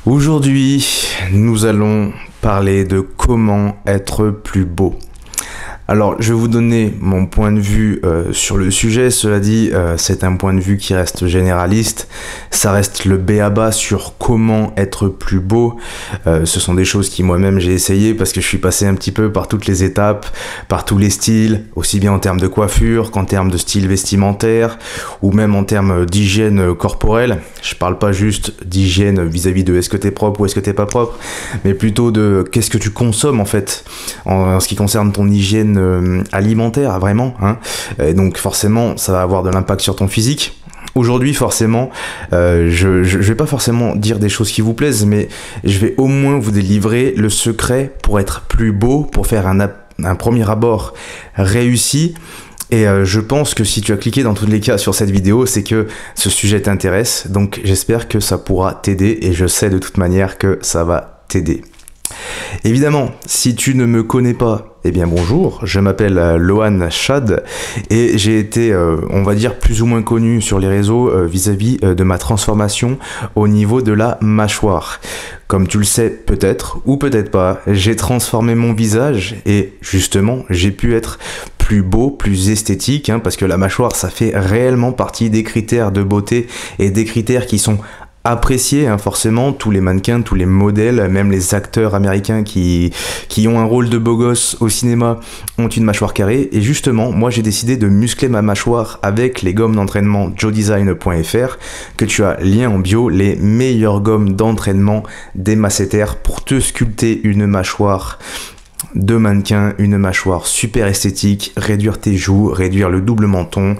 Aujourd'hui, nous allons parler de comment être plus beau. Alors, je vais vous donner mon point de vue sur le sujet. Cela dit, c'est un point de vue qui reste généraliste. Ça reste le b.a.-ba sur comment être plus beau. Ce sont des choses qui moi-même j'ai essayé parce que je suis passé un petit peu par toutes les étapes, par tous les styles, aussi bien en termes de coiffure qu'en termes de style vestimentaire ou même en termes d'hygiène corporelle. Je parle pas juste d'hygiène vis-à-vis de est-ce que t'es propre ou est-ce que t'es pas propre, mais plutôt de qu'est-ce que tu consommes en fait en ce qui concerne ton hygiène alimentaire, vraiment, hein. Et donc forcément ça va avoir de l'impact sur ton physique. Aujourd'hui forcément je vais pas forcément dire des choses qui vous plaisent, mais je vais au moins vous délivrer le secret pour être plus beau, pour faire un premier abord réussi. Et je pense que si tu as cliqué dans tous les cas sur cette vidéo, c'est que ce sujet t'intéresse, donc j'espère que ça pourra t'aider et je sais de toute manière que ça va t'aider. Évidemment, si tu ne me connais pas, eh bien bonjour, je m'appelle Lohan Chad et j'ai été, on va dire, plus ou moins connu sur les réseaux vis-à-vis de ma transformation au niveau de la mâchoire. Comme tu le sais peut-être ou peut-être pas, j'ai transformé mon visage et justement j'ai pu être plus beau, plus esthétique, hein, parce que la mâchoire ça fait réellement partie des critères de beauté et des critères qui sont apprécié, hein, forcément, tous les mannequins, tous les modèles, même les acteurs américains qui ont un rôle de beau gosse au cinéma ont une mâchoire carrée. Et justement, moi j'ai décidé de muscler ma mâchoire avec les gommes d'entraînement joedesign.fr, que tu as lien en bio, les meilleures gommes d'entraînement des massétaires pour te sculpter une mâchoire de mannequin, une mâchoire super esthétique, réduire tes joues, réduire le double menton,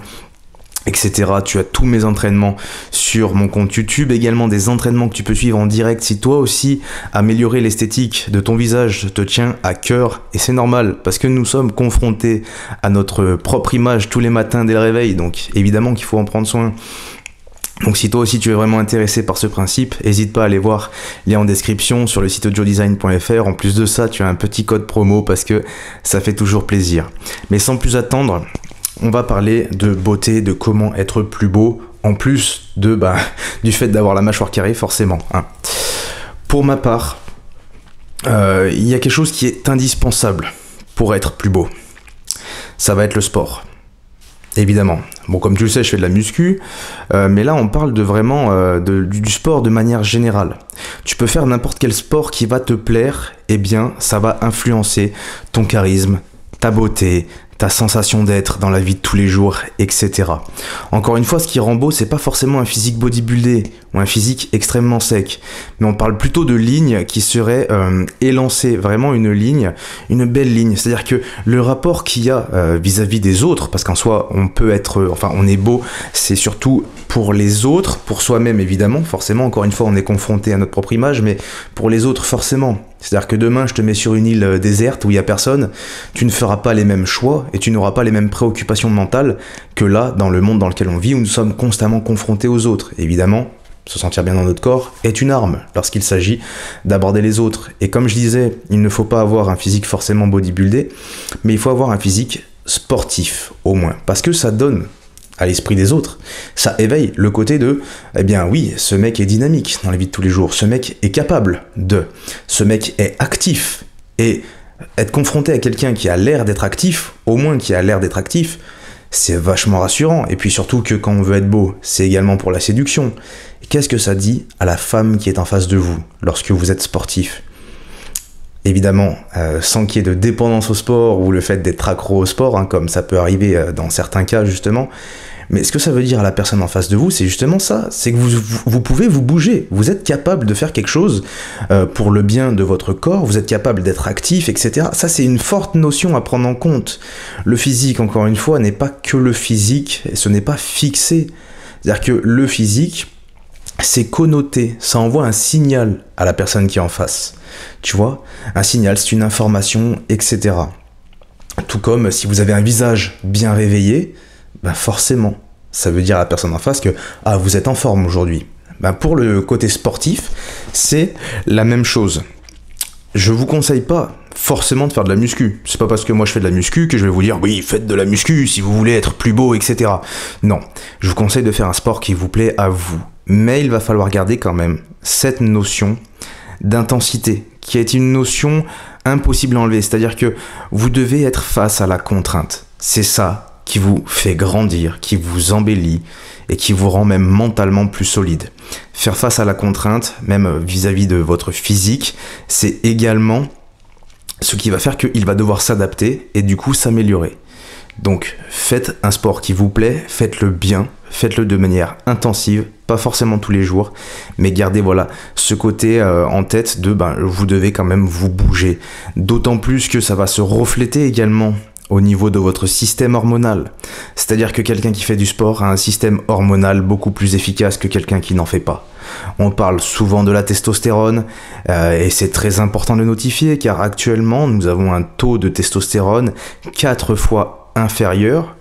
etc. Tu as tous mes entraînements sur mon compte YouTube, également des entraînements que tu peux suivre en direct si toi aussi améliorer l'esthétique de ton visage te tient à cœur, et c'est normal parce que nous sommes confrontés à notre propre image tous les matins dès le réveil, donc évidemment qu'il faut en prendre soin. Donc si toi aussi tu es vraiment intéressé par ce principe, n'hésite pas à aller voir, lien en description sur le site joedesign.fr. En plus de ça, tu as un petit code promo parce que ça fait toujours plaisir. Mais sans plus attendre, on va parler de beauté, de comment être plus beau, en plus de du fait d'avoir la mâchoire carrée, forcément, hein. Pour ma part, il y a quelque chose qui est indispensable pour être plus beau. Ça va être le sport. Évidemment. Bon, comme tu le sais, je fais de la muscu, mais là, on parle de vraiment du sport de manière générale. Tu peux faire n'importe quel sport qui va te plaire, eh bien, ça va influencer ton charisme, ta beauté, ta sensation d'être dans la vie de tous les jours, etc. Encore une fois, ce qui rend beau, c'est pas forcément un physique bodybuildé ou un physique extrêmement sec, mais on parle plutôt de lignes qui seraient élancées, vraiment une ligne, une belle ligne. C'est-à-dire que le rapport qu'il y a vis-à-vis des autres, parce qu'en soi, on peut être, enfin, on est beau, c'est surtout pour les autres, pour soi-même évidemment, forcément, encore une fois, on est confronté à notre propre image, mais pour les autres, forcément. C'est-à-dire que demain, je te mets sur une île déserte où il n'y a personne, tu ne feras pas les mêmes choix et tu n'auras pas les mêmes préoccupations mentales que là, dans le monde dans lequel on vit, où nous sommes constamment confrontés aux autres. Évidemment, se sentir bien dans notre corps est une arme lorsqu'il s'agit d'aborder les autres. Et comme je disais, il ne faut pas avoir un physique forcément bodybuildé, mais il faut avoir un physique sportif, au moins. Parce que ça donne à l'esprit des autres, ça éveille le côté de, eh bien oui, ce mec est dynamique dans la vie de tous les jours, ce mec est capable de, ce mec est actif, et être confronté à quelqu'un qui a l'air d'être actif, au moins qui a l'air d'être actif, c'est vachement rassurant. Et puis surtout que quand on veut être beau, c'est également pour la séduction. Qu'est-ce que ça dit à la femme qui est en face de vous lorsque vous êtes sportif ? Évidemment, sans qu'il y ait de dépendance au sport ou le fait d'être accro au sport, hein, comme ça peut arriver dans certains cas justement. Mais ce que ça veut dire à la personne en face de vous, c'est justement ça, c'est que vous pouvez vous bouger, vous êtes capable de faire quelque chose pour le bien de votre corps, vous êtes capable d'être actif, etc. Ça, c'est une forte notion à prendre en compte. Le physique, encore une fois, n'est pas que le physique, et ce n'est pas fixé. C'est-à-dire que le physique, c'est connoté, ça envoie un signal à la personne qui est en face. Tu vois, un signal, c'est une information, etc. Tout comme si vous avez un visage bien réveillé, ben forcément, ça veut dire à la personne en face que ah, vous êtes en forme aujourd'hui. Ben pour le côté sportif, c'est la même chose. Je vous conseille pas forcément de faire de la muscu. C'est pas parce que moi je fais de la muscu que je vais vous dire oui, faites de la muscu si vous voulez être plus beau, etc. Non, je vous conseille de faire un sport qui vous plaît à vous. Mais il va falloir garder quand même cette notion d'intensité, qui est une notion impossible à enlever. C'est-à-dire que vous devez être face à la contrainte. C'est ça qui vous fait grandir, qui vous embellit et qui vous rend même mentalement plus solide. Faire face à la contrainte, même vis-à-vis de votre physique, c'est également ce qui va faire qu'il va devoir s'adapter et du coup s'améliorer. Donc faites un sport qui vous plaît, faites-le bien, faites-le de manière intensive, pas forcément tous les jours, mais gardez voilà ce côté en tête de vous devez quand même vous bouger. D'autant plus que ça va se refléter également au niveau de votre système hormonal. C'est-à-dire que quelqu'un qui fait du sport a un système hormonal beaucoup plus efficace que quelqu'un qui n'en fait pas. On parle souvent de la testostérone et c'est très important de notifier car actuellement nous avons un taux de testostérone 4 fois inférieur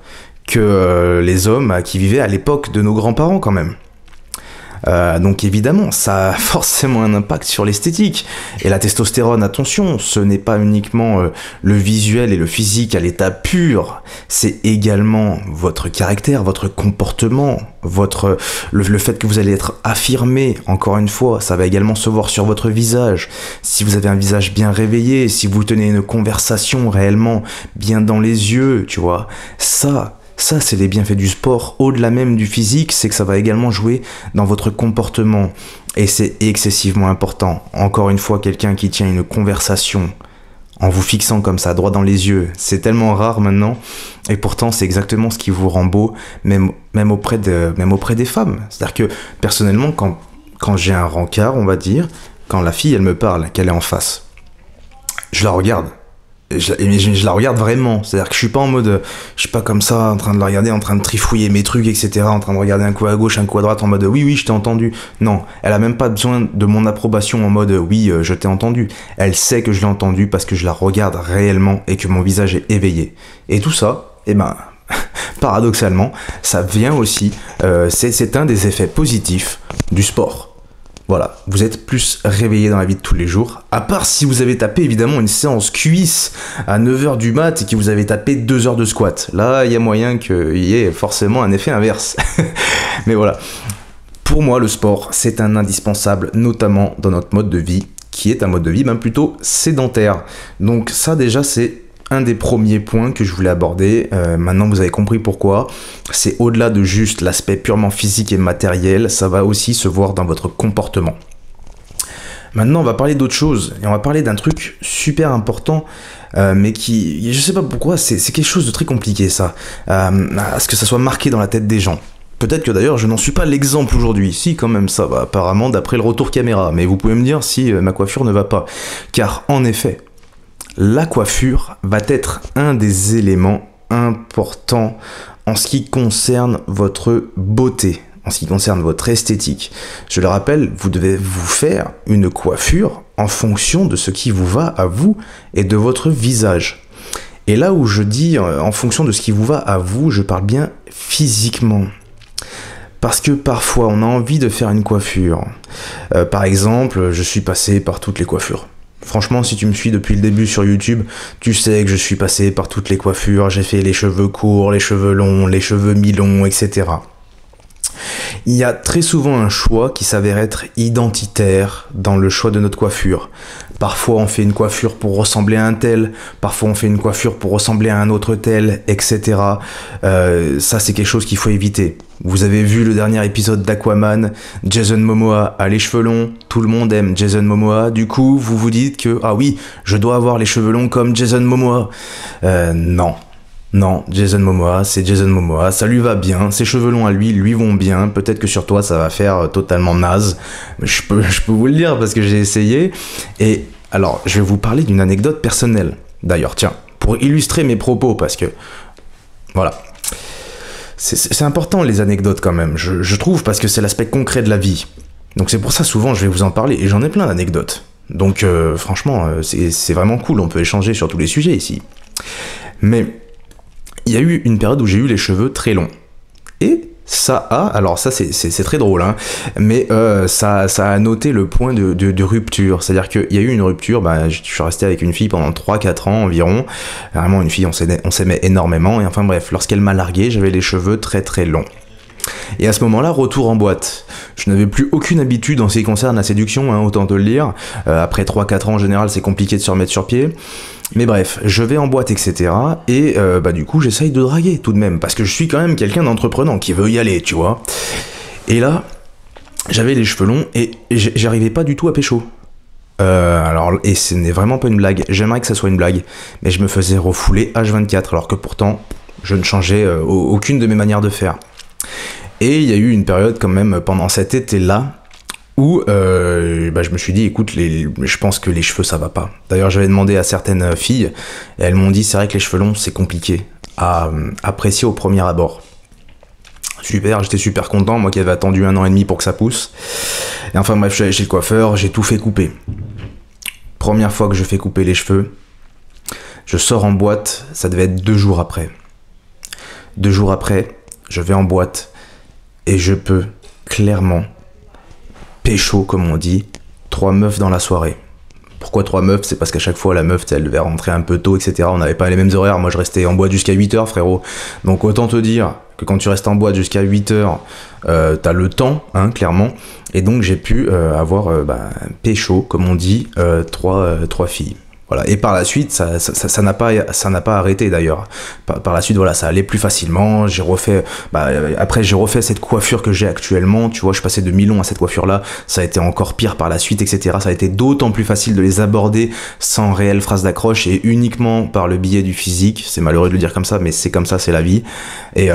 que les hommes qui vivaient à l'époque de nos grands-parents quand même. Donc évidemment, ça a forcément un impact sur l'esthétique. Et la testostérone, attention, ce n'est pas uniquement le visuel et le physique à l'état pur, c'est également votre caractère, votre comportement, le fait que vous allez être affirmé, encore une fois, ça va également se voir sur votre visage. Si vous avez un visage bien réveillé, si vous tenez une conversation réellement bien dans les yeux, tu vois, ça, c'est les bienfaits du sport. Au-delà même du physique, c'est que ça va également jouer dans votre comportement. Et c'est excessivement important. Encore une fois, quelqu'un qui tient une conversation en vous fixant comme ça, droit dans les yeux, c'est tellement rare maintenant. Et pourtant, c'est exactement ce qui vous rend beau, même auprès des femmes. C'est-à-dire que, personnellement, quand j'ai un rencard, on va dire, quand la fille, elle me parle, qu'elle est en face, je la regarde. Je la regarde vraiment, c'est-à-dire que je suis pas en mode, je suis pas comme ça en train de la regarder, en train de trifouiller mes trucs, etc., en train de regarder un coup à gauche, un coup à droite, en mode oui, je t'ai entendu. Non, elle a même pas besoin de mon approbation en mode oui, je t'ai entendu. Elle sait que je l'ai entendu parce que je la regarde réellement et que mon visage est éveillé. Et tout ça, paradoxalement, ça vient aussi, c'est un des effets positifs du sport. Voilà, vous êtes plus réveillé dans la vie de tous les jours, à part si vous avez tapé évidemment une séance cuisse à 9h du mat et que vous avez tapé 2 heures de squat. Là, il y a moyen qu'il y ait forcément un effet inverse. Mais voilà, pour moi, le sport, c'est un indispensable, notamment dans notre mode de vie, qui est un mode de vie plutôt sédentaire. Donc ça déjà, c'est un des premiers points que je voulais aborder. Maintenant, vous avez compris pourquoi. C'est au-delà de juste l'aspect purement physique et matériel, ça va aussi se voir dans votre comportement. Maintenant, on va parler d'autre chose. Et on va parler d'un truc super important, mais qui, je sais pas pourquoi, c'est quelque chose de très compliqué, ça. À ce que ça soit marqué dans la tête des gens. Peut-être que d'ailleurs, je n'en suis pas l'exemple aujourd'hui. Si, quand même, ça va apparemment d'après le retour caméra. Mais vous pouvez me dire si ma coiffure ne va pas. Car, en effet, la coiffure va être un des éléments importants en ce qui concerne votre beauté, en ce qui concerne votre esthétique. Je le rappelle, vous devez vous faire une coiffure en fonction de ce qui vous va à vous et de votre visage. Et là où je dis en fonction de ce qui vous va à vous, je parle bien physiquement. Parce que parfois, on a envie de faire une coiffure. Par exemple, je suis passé par toutes les coiffures. Franchement, si tu me suis depuis le début sur YouTube, tu sais que je suis passé par toutes les coiffures. J'ai fait les cheveux courts, les cheveux longs, les cheveux mi-longs, etc. Il y a très souvent un choix qui s'avère être identitaire dans le choix de notre coiffure. Parfois, on fait une coiffure pour ressembler à un tel, parfois on fait une coiffure pour ressembler à un autre tel, etc. Ça, c'est quelque chose qu'il faut éviter. Vous avez vu le dernier épisode d'Aquaman, Jason Momoa a les cheveux longs, tout le monde aime Jason Momoa, du coup, vous vous dites que, ah oui, je dois avoir les cheveux longs comme Jason Momoa. Non, Jason Momoa, c'est Jason Momoa, ça lui va bien, ses cheveux longs à lui vont bien, peut-être que sur toi ça va faire totalement naze, mais je peux vous le dire parce que j'ai essayé. Et alors, je vais vous parler d'une anecdote personnelle, d'ailleurs, tiens, pour illustrer mes propos, parce que, voilà, c'est important les anecdotes quand même, je trouve, parce que c'est l'aspect concret de la vie. Donc c'est pour ça souvent je vais vous en parler, et j'en ai plein d'anecdotes. Donc franchement, c'est vraiment cool, on peut échanger sur tous les sujets ici. Mais il y a eu une période où j'ai eu les cheveux très longs. Et alors ça c'est très drôle, hein, mais ça a noté le point de rupture. C'est-à-dire qu'il y a eu une rupture, je suis resté avec une fille pendant 3-4 ans environ. Vraiment une fille, on s'aimait énormément. Et enfin bref, lorsqu'elle m'a largué, j'avais les cheveux très très longs. Et à ce moment-là, retour en boîte. Je n'avais plus aucune habitude en ce qui concerne la séduction, hein, autant te le dire. Après 3-4 ans en général, c'est compliqué de se remettre sur pied. Mais bref, je vais en boîte, etc. Et du coup, j'essaye de draguer tout de même, parce que je suis quand même quelqu'un d'entreprenant qui veut y aller, tu vois. Et là, j'avais les cheveux longs et j'arrivais pas du tout à pécho. Et ce n'est vraiment pas une blague. J'aimerais que ça soit une blague, mais je me faisais refouler H24, alors que pourtant, je ne changeais aucune de mes manières de faire. Et il y a eu une période quand même pendant cet été-là où je me suis dit, écoute, je pense que les cheveux ça va pas. D'ailleurs, j'avais demandé à certaines filles et elles m'ont dit, c'est vrai que les cheveux longs c'est compliqué à apprécier au premier abord. Super, j'étais super content, moi qui avais attendu 1 an et demi pour que ça pousse. Et enfin bref, je suis allé chez le coiffeur, j'ai tout fait couper. Première fois que je fais couper les cheveux, je sors en boîte, ça devait être 2 jours après. 2 jours après, je vais en boîte et je peux clairement pécho, comme on dit, 3 meufs dans la soirée. Pourquoi 3 meufs? C'est parce qu'à chaque fois, la meuf, elle devait rentrer un peu tôt, etc. On n'avait pas les mêmes horaires. Moi, je restais en boîte jusqu'à 8h, frérot. Donc, autant te dire que quand tu restes en boîte jusqu'à 8h, t'as le temps, hein, clairement. Et donc, j'ai pu avoir pécho, comme on dit, 3 filles. Voilà. Et par la suite, ça n'a pas arrêté d'ailleurs. Par la suite, voilà, ça allait plus facilement. Après, j'ai refait cette coiffure que j'ai actuellement. Tu vois, je passais de mi-long à cette coiffure-là. Ça a été encore pire par la suite, etc. Ça a été d'autant plus facile de les aborder sans réelle phrase d'accroche et uniquement par le biais du physique. C'est malheureux de le dire comme ça, mais c'est comme ça, c'est la vie. Et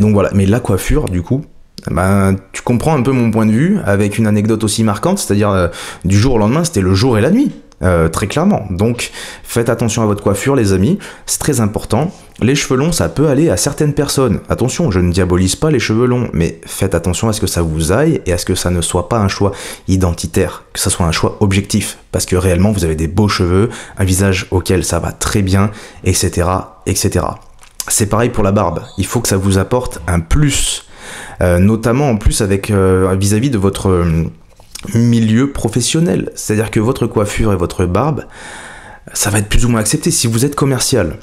donc voilà. Mais la coiffure, du coup, tu comprends un peu mon point de vue avec une anecdote aussi marquante, c'est-à-dire du jour au lendemain, c'était le jour et la nuit. Très clairement. Donc faites attention à votre coiffure, les amis, c'est très important. Les cheveux longs, ça peut aller à certaines personnes. Attention, je ne diabolise pas les cheveux longs, mais faites attention à ce que ça vous aille et à ce que ça ne soit pas un choix identitaire, que ça soit un choix objectif, parce que réellement vous avez des beaux cheveux, un visage auquel ça va très bien, etc., etc. C'est pareil pour la barbe, il faut que ça vous apporte un plus, notamment en plus avec vis-à-vis de votre milieu professionnel, c'est-à-dire que votre coiffure et votre barbe, ça va être plus ou moins accepté si vous êtes commercial.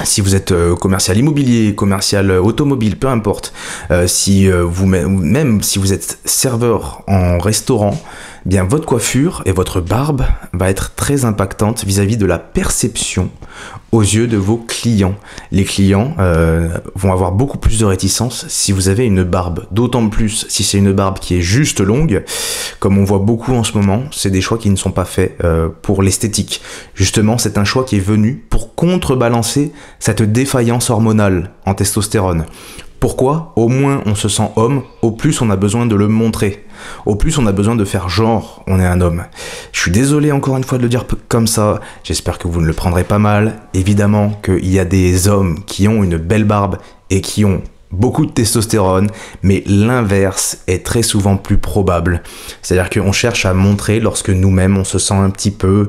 Si vous êtes commercial immobilier, commercial automobile, peu importe, même si vous êtes serveur en restaurant, eh bien votre coiffure et votre barbe va être très impactante vis-à-vis de la perception aux yeux de vos clients. Les clients vont avoir beaucoup plus de réticence si vous avez une barbe, d'autant plus si c'est une barbe qui est juste longue, comme on voit beaucoup en ce moment. C'est des choix qui ne sont pas faits pour l'esthétique. Justement, c'est un choix qui est venu pour contrebalancer cette défaillance hormonale en testostérone. Pourquoi? Au moins on se sent homme, au plus on a besoin de le montrer. Au plus on a besoin de faire genre on est un homme. Je suis désolé encore une fois de le dire comme ça, j'espère que vous ne le prendrez pas mal. Évidemment qu'il y a des hommes qui ont une belle barbe et qui ont beaucoup de testostérone, mais l'inverse est très souvent plus probable. C'est-à-dire qu'on cherche à montrer lorsque nous-mêmes on se sent un petit peu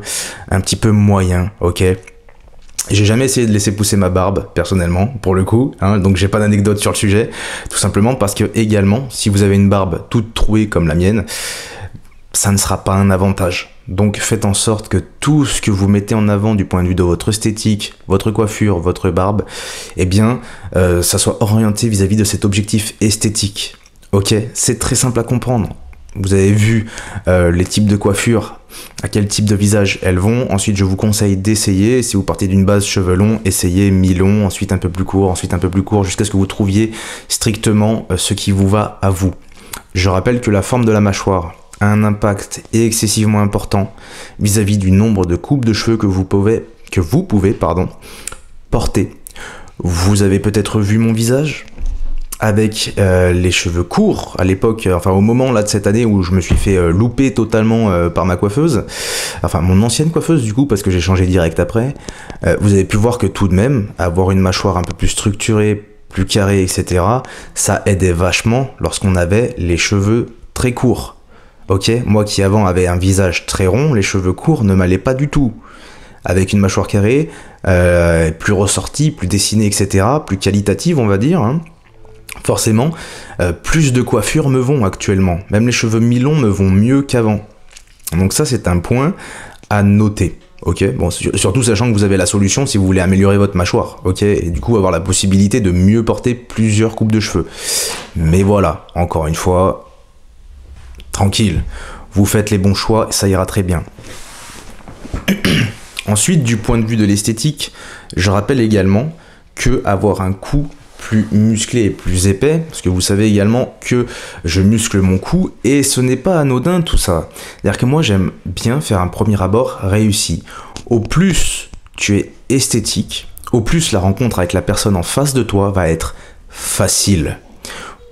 moyen, ok? J'ai jamais essayé de laisser pousser ma barbe, personnellement, pour le coup, hein, donc j'ai pas d'anecdote sur le sujet, tout simplement parce que, également, si vous avez une barbe toute trouée comme la mienne, ça ne sera pas un avantage. Donc faites en sorte que tout ce que vous mettez en avant du point de vue de votre esthétique, votre coiffure, votre barbe, eh bien, ça soit orienté vis-à-vis de cet objectif esthétique. Ok, c'est très simple à comprendre. Vous avez vu les types de coiffures, à quel type de visage elles vont. Ensuite, je vous conseille d'essayer. Si vous partez d'une base cheveux longs, essayez mi-long, ensuite un peu plus court, jusqu'à ce que vous trouviez strictement ce qui vous va à vous. Je rappelle que la forme de la mâchoire a un impact excessivement important vis-à-vis du nombre de coupes de cheveux que vous pouvez porter. Vous avez peut-être vu mon visage avec les cheveux courts à l'époque, au moment là de cette année où je me suis fait louper totalement par ma coiffeuse, mon ancienne coiffeuse du coup, parce que j'ai changé direct après. Vous avez pu voir que tout de même, avoir une mâchoire un peu plus structurée, plus carrée, etc., ça aidait vachement lorsqu'on avait les cheveux très courts. Ok, moi qui avant avait un visage très rond, les cheveux courts ne m'allaient pas du tout. Avec une mâchoire carrée, plus ressortie, plus dessinée, etc., plus qualitative, on va dire, hein. Forcément, plus de coiffures me vont actuellement. Même les cheveux mi-longs me vont mieux qu'avant. Donc ça, c'est un point à noter. Ok, bon, surtout sachant que vous avez la solution si vous voulez améliorer votre mâchoire, ok, et du coup avoir la possibilité de mieux porter plusieurs coupes de cheveux. Mais voilà, encore une fois, tranquille, vous faites les bons choix, ça ira très bien. Ensuite, du point de vue de l'esthétique, je rappelle également que avoir un cou plus musclé et plus épais, parce que vous savez également que je muscle mon cou et ce n'est pas anodin tout ça. C'est-à-dire que moi j'aime bien faire un premier abord réussi. Au plus tu es esthétique, au plus la rencontre avec la personne en face de toi va être facile.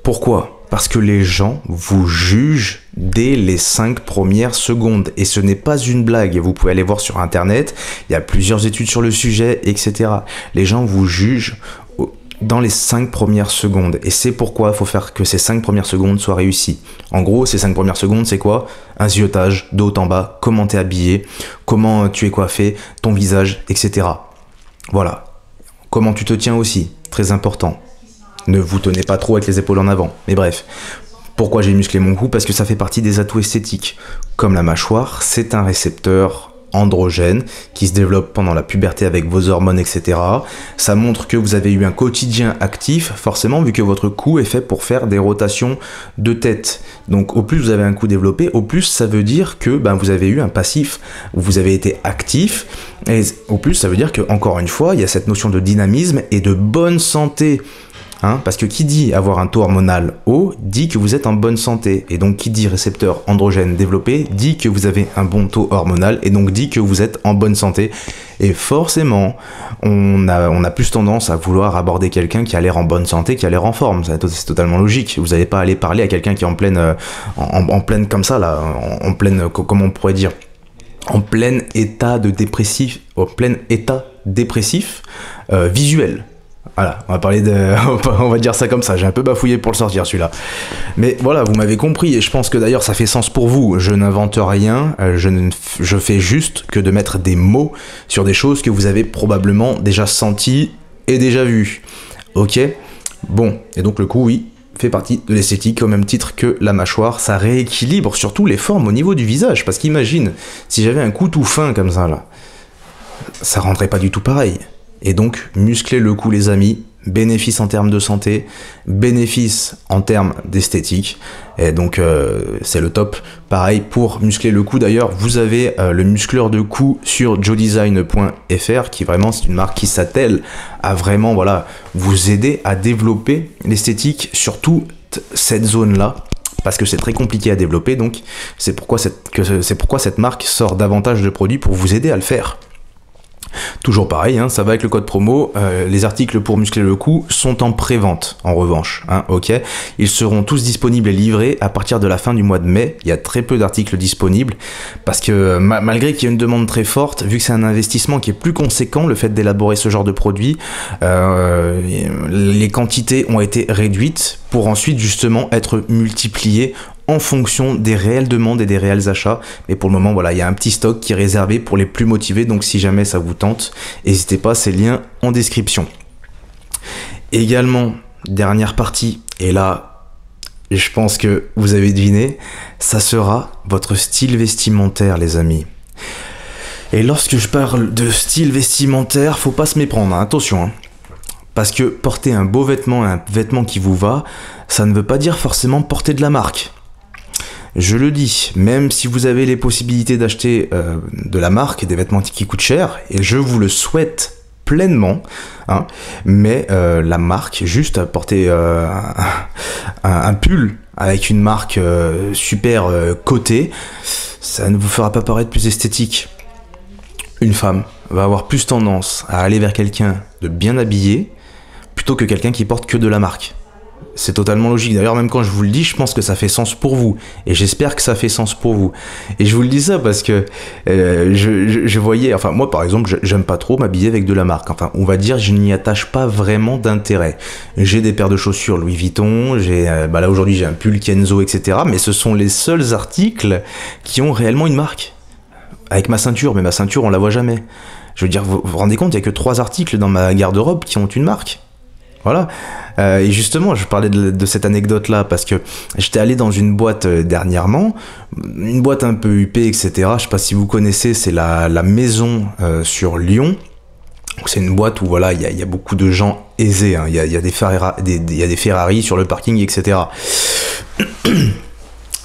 Pourquoi ? Parce que les gens vous jugent dès les 5 premières secondes. Et ce n'est pas une blague. Vous pouvez aller voir sur internet, il y a plusieurs études sur le sujet, etc. Les gens vous jugent dans les 5 premières secondes. Et c'est pourquoi il faut faire que ces 5 premières secondes soient réussies. En gros, ces 5 premières secondes, c'est quoi ? Un ziotage de haut en bas, comment t'es habillé, comment tu es coiffé, ton visage, etc. Voilà. Comment tu te tiens aussi, très important. Ne vous tenez pas trop avec les épaules en avant. Mais bref. Pourquoi j'ai musclé mon cou ? Parce que ça fait partie des atouts esthétiques. Comme la mâchoire, c'est un récepteur androgène qui se développe pendant la puberté avec vos hormones, etc. Ça montre que vous avez eu un quotidien actif, forcément, vu que votre cou est fait pour faire des rotations de tête. Donc au plus vous avez un cou développé, au plus ça veut dire que vous avez eu un passif, vous avez été actif, et au plus ça veut dire que, encore une fois, il y a cette notion de dynamisme et de bonne santé. Parce que qui dit avoir un taux hormonal haut dit que vous êtes en bonne santé, et donc qui dit récepteur androgène développé dit que vous avez un bon taux hormonal, et donc dit que vous êtes en bonne santé. Et forcément, on a plus tendance à vouloir aborder quelqu'un qui a l'air en bonne santé, qui a l'air en forme. C'est totalement logique. Vous n'allez pas aller parler à quelqu'un qui est en pleine comme ça là, en pleine, comment on pourrait dire, en plein état de dépressif, visuel. Voilà, on va parler on va dire ça comme ça, j'ai un peu bafouillé pour le sortir celui-là. Mais voilà, vous m'avez compris, et je pense que d'ailleurs ça fait sens pour vous. Je n'invente rien, je fais juste que de mettre des mots sur des choses que vous avez probablement déjà senties et déjà vues. Ok ? Bon, et donc le coup, oui, fait partie de l'esthétique au même titre que la mâchoire. Ça rééquilibre surtout les formes au niveau du visage, parce qu'imagine, si j'avais un cou tout fin comme ça là, ça rendrait pas du tout pareil. Et donc, muscler le cou, les amis, bénéfice en termes de santé, bénéfice en termes d'esthétique, et donc c'est le top. Pareil, pour muscler le cou d'ailleurs, vous avez le muscleur de cou sur joedesign.fr, qui vraiment, c'est une marque qui s'attelle à vraiment vous aider à développer l'esthétique sur toute cette zone-là, parce que c'est très compliqué à développer, donc c'est pourquoi cette marque sort davantage de produits pour vous aider à le faire. Toujours pareil, ça va avec le code promo, les articles pour muscler le cou sont en pré-vente en revanche, ok. Ils seront tous disponibles et livrés à partir de la fin du mois de mai. Il y a très peu d'articles disponibles parce que malgré qu'il y ait une demande très forte, vu que c'est un investissement qui est plus conséquent, le fait d'élaborer ce genre de produit, les quantités ont été réduites pour ensuite justement être multipliées en fonction des réelles demandes et des réels achats. Mais pour le moment, il y a un petit stock qui est réservé pour les plus motivés, donc si jamais ça vous tente, n'hésitez pas, c'est lien en description. Également, dernière partie, et là, je pense que vous avez deviné, ça sera votre style vestimentaire, les amis. Et lorsque je parle de style vestimentaire, faut pas se méprendre, attention, parce que porter un beau vêtement, un vêtement qui vous va, ça ne veut pas dire forcément porter de la marque. Je le dis, même si vous avez les possibilités d'acheter de la marque, des vêtements qui coûtent cher, et je vous le souhaite pleinement, mais la marque, juste porter un pull avec une marque super cotée, ça ne vous fera pas paraître plus esthétique. Une femme va avoir plus tendance à aller vers quelqu'un de bien habillé plutôt que quelqu'un qui porte que de la marque. C'est totalement logique. D'ailleurs, même quand je vous le dis, je pense que ça fait sens pour vous. Et j'espère que ça fait sens pour vous. Et je vous le dis ça parce que je voyais... Enfin, moi, par exemple, j'aime pas trop m'habiller avec de la marque. Enfin, on va dire, je n'y attache pas vraiment d'intérêt. J'ai des paires de chaussures Louis Vuitton. Là, aujourd'hui, j'ai un pull Kenzo, etc. Mais ce sont les seuls articles qui ont réellement une marque. Avec ma ceinture. Mais ma ceinture, on la voit jamais. Je veux dire, vous vous rendez compte, il n'y a que 3 articles dans ma garde-robe qui ont une marque. Voilà. Et justement, je parlais de cette anecdote-là parce que j'étais allé dans une boîte dernièrement, une boîte un peu huppée, etc. Je sais pas si vous connaissez, c'est la Maison sur Lyon. C'est une boîte où voilà, il y a beaucoup de gens aisés. Hein. Il y a des Ferrari sur le parking, etc.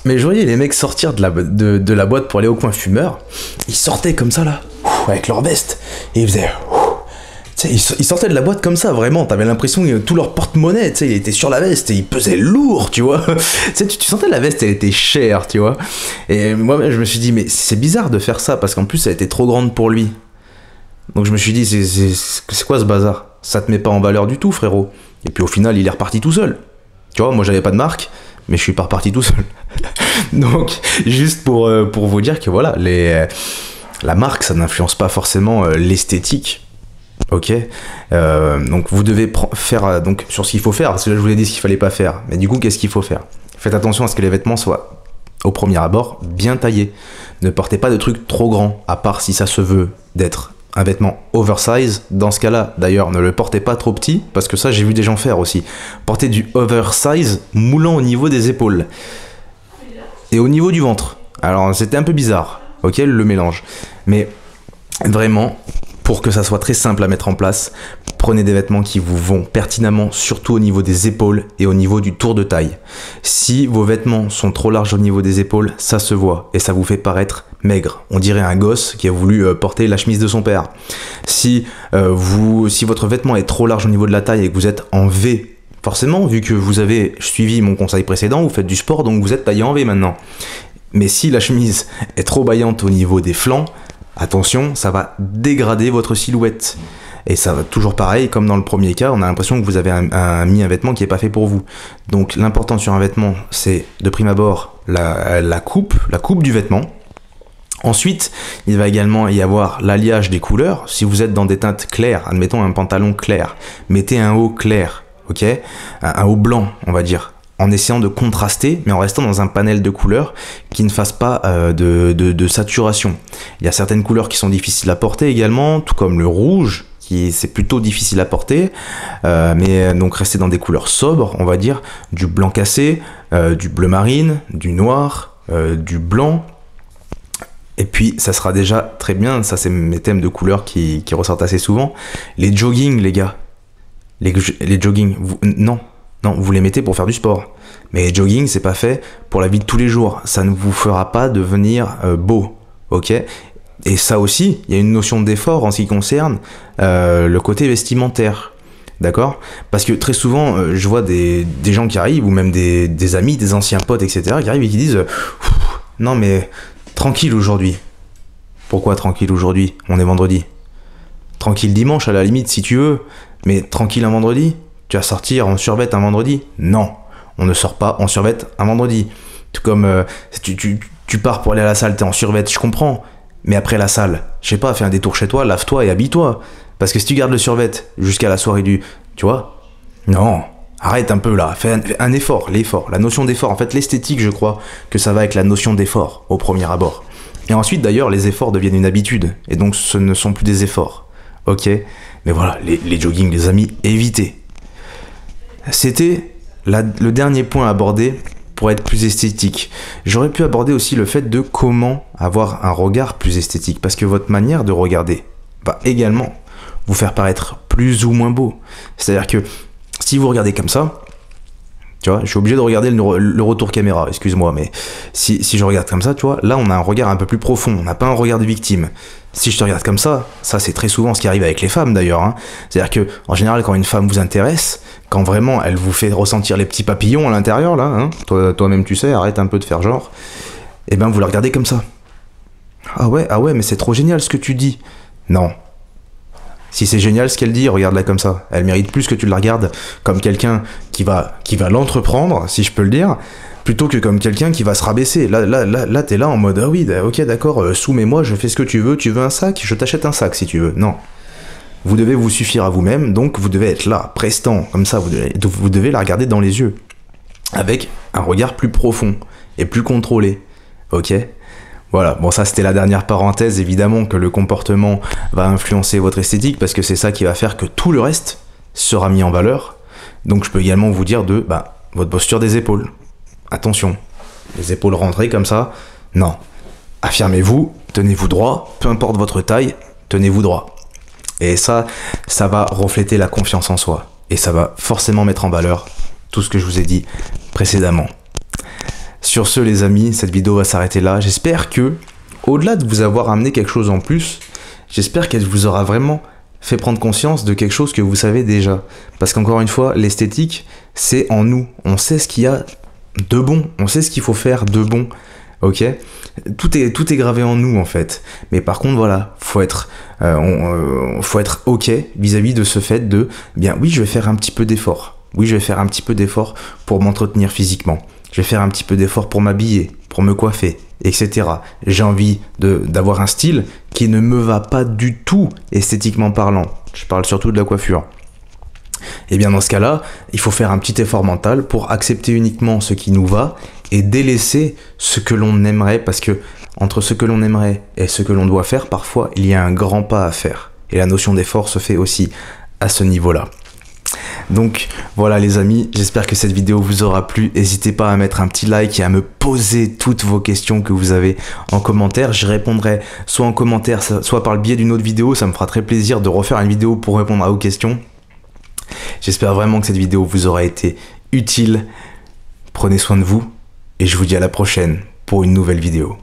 Mais je voyais les mecs sortir de la boîte pour aller au coin fumeur. Ils sortaient comme ça là, avec leur veste, et ils faisaient. Ils sortaient de la boîte comme ça, vraiment. T'avais l'impression que tout leur porte-monnaie, il était sur la veste et il pesait lourd, tu vois. Tu sentais la veste, elle était chère, tu vois. Et moi, je me suis dit, mais c'est bizarre de faire ça parce qu'en plus, elle était trop grande pour lui. Donc je me suis dit, c'est quoi ce bazar? Ça te met pas en valeur du tout, frérot. Et puis au final, il est reparti tout seul. Tu vois, moi, j'avais pas de marque, mais je suis pas reparti tout seul. Donc, juste pour vous dire que voilà, la marque, ça n'influence pas forcément l'esthétique. Ok, donc vous devez faire donc sur ce qu'il faut faire, parce que là je vous ai dit ce qu'il fallait pas faire. Mais du coup, qu'est-ce qu'il faut faire? Faites attention à ce que les vêtements soient, au premier abord, bien taillés. Ne portez pas de trucs trop grands, à part si ça se veut d'être un vêtement oversize. Dans ce cas-là, d'ailleurs, ne le portez pas trop petit, parce que ça, j'ai vu des gens faire aussi. Portez du oversize moulant au niveau des épaules et au niveau du ventre. Alors, c'était un peu bizarre, ok, le mélange. Mais vraiment, pour que ça soit très simple à mettre en place, prenez des vêtements qui vous vont pertinemment, surtout au niveau des épaules et au niveau du tour de taille. Si vos vêtements sont trop larges au niveau des épaules, ça se voit et ça vous fait paraître maigre. On dirait un gosse qui a voulu porter la chemise de son père. Si votre vêtement est trop large au niveau de la taille et que vous êtes en V, forcément, vu que vous avez suivi mon conseil précédent, vous faites du sport, donc vous êtes taillé en V maintenant. Mais si la chemise est trop baillante au niveau des flancs, attention, ça va dégrader votre silhouette. Et ça va toujours pareil, comme dans le premier cas, on a l'impression que vous avez mis un vêtement qui n'est pas fait pour vous. Donc l'important sur un vêtement, c'est de prime abord la coupe du vêtement. Ensuite, il va également y avoir l'alliage des couleurs. Si vous êtes dans des teintes claires, admettons un pantalon clair, mettez un haut clair, ok, un haut blanc, on va dire, en essayant de contraster, mais en restant dans un panel de couleurs qui ne fasse pas de saturation. Il y a certaines couleurs qui sont difficiles à porter également, tout comme le rouge, c'est plutôt difficile à porter, mais donc restez dans des couleurs sobres, on va dire, du blanc cassé, du bleu marine, du noir, du blanc. Et puis ça sera déjà très bien, ça c'est mes thèmes de couleurs qui ressortent assez souvent. Les jogging, les gars, les jogging, non, vous les mettez pour faire du sport. Mais les jogging, c'est pas fait pour la vie de tous les jours. Ça ne vous fera pas devenir beau, ok? Et ça aussi, il y a une notion d'effort en ce qui concerne le côté vestimentaire. D'accord? Parce que très souvent, je vois des gens qui arrivent, ou même des amis, des anciens potes, etc., qui arrivent et qui disent « Non mais, tranquille aujourd'hui. » Pourquoi tranquille aujourd'hui? On est vendredi. Tranquille dimanche à la limite si tu veux, mais tranquille un vendredi? Tu vas sortir en survêt un vendredi? Non, on ne sort pas en survêt un vendredi. Tout comme tu pars pour aller à la salle, t'es en survêt, je comprends. Mais après la salle, je sais pas, fais un détour chez toi, lave-toi et habille-toi. Parce que si tu gardes le survêt jusqu'à la soirée tu vois? Non, arrête un peu là, fais un effort, l'effort, la notion d'effort. En fait, l'esthétique, je crois que ça va avec la notion d'effort au premier abord. Et ensuite, d'ailleurs, les efforts deviennent une habitude. Et donc, ce ne sont plus des efforts. Ok? Mais voilà, les jogging, les amis, évitez. C'était le dernier point à aborder pour être plus esthétique. J'aurais pu aborder aussi le fait de comment avoir un regard plus esthétique, parce que votre manière de regarder va également vous faire paraître plus ou moins beau. C'est-à-dire que si vous regardez comme ça, tu vois, je suis obligé de regarder le retour caméra, excuse-moi, mais si je regarde comme ça, tu vois, là on a un regard un peu plus profond, on n'a pas un regard de victime. Si je te regarde comme ça c'est très souvent ce qui arrive avec les femmes d'ailleurs, hein. C'est-à-dire que en général quand une femme vous intéresse, quand vraiment elle vous fait ressentir les petits papillons à l'intérieur là, hein, toi-même tu sais, arrête un peu de faire genre, et ben vous la regardez comme ça. Ah ouais, mais c'est trop génial ce que tu dis. Non. Si c'est génial ce qu'elle dit, regarde-la comme ça. Elle mérite plus que tu la regardes comme quelqu'un qui va l'entreprendre, si je peux le dire, plutôt que comme quelqu'un qui va se rabaisser. Là t'es là en mode, ah oui, ok, d'accord, soumets-moi, je fais ce que tu veux un sac, je t'achète un sac si tu veux. Non. Vous devez vous suffire à vous-même, donc vous devez être là, prestant, comme ça, vous devez la regarder dans les yeux, avec un regard plus profond et plus contrôlé. Ok ? Voilà, bon ça c'était la dernière parenthèse, évidemment que le comportement va influencer votre esthétique, parce que c'est ça qui va faire que tout le reste sera mis en valeur. Donc je peux également vous dire de votre posture des épaules. Attention, les épaules rentrées comme ça, non. Affirmez-vous, tenez-vous droit, peu importe votre taille, tenez-vous droit. Et ça va refléter la confiance en soi. Et ça va forcément mettre en valeur tout ce que je vous ai dit précédemment. Sur ce, les amis, cette vidéo va s'arrêter là. J'espère que, au-delà de vous avoir amené quelque chose en plus, j'espère qu'elle vous aura vraiment fait prendre conscience de quelque chose que vous savez déjà. Parce qu'encore une fois, l'esthétique, c'est en nous. On sait ce qu'il y a de bon. On sait ce qu'il faut faire de bon. Ok ? Tout est gravé en nous, en fait. Mais par contre, voilà, faut être ok vis-à-vis de ce fait de, bien oui, je vais faire un petit peu d'effort. Oui, je vais faire un petit peu d'effort pour m'entretenir physiquement. Je vais faire un petit peu d'effort pour m'habiller, pour me coiffer, etc. J'ai envie d'avoir un style qui ne me va pas du tout esthétiquement parlant. Je parle surtout de la coiffure. Et bien dans ce cas-là, il faut faire un petit effort mental pour accepter uniquement ce qui nous va et délaisser ce que l'on aimerait, parce que entre ce que l'on aimerait et ce que l'on doit faire, parfois il y a un grand pas à faire. Et la notion d'effort se fait aussi à ce niveau-là. Donc voilà les amis, j'espère que cette vidéo vous aura plu. N'hésitez pas à mettre un petit like et à me poser toutes vos questions que vous avez en commentaire. Je répondrai soit en commentaire, soit par le biais d'une autre vidéo. Ça me fera très plaisir de refaire une vidéo pour répondre à vos questions. J'espère vraiment que cette vidéo vous aura été utile. Prenez soin de vous et je vous dis à la prochaine pour une nouvelle vidéo.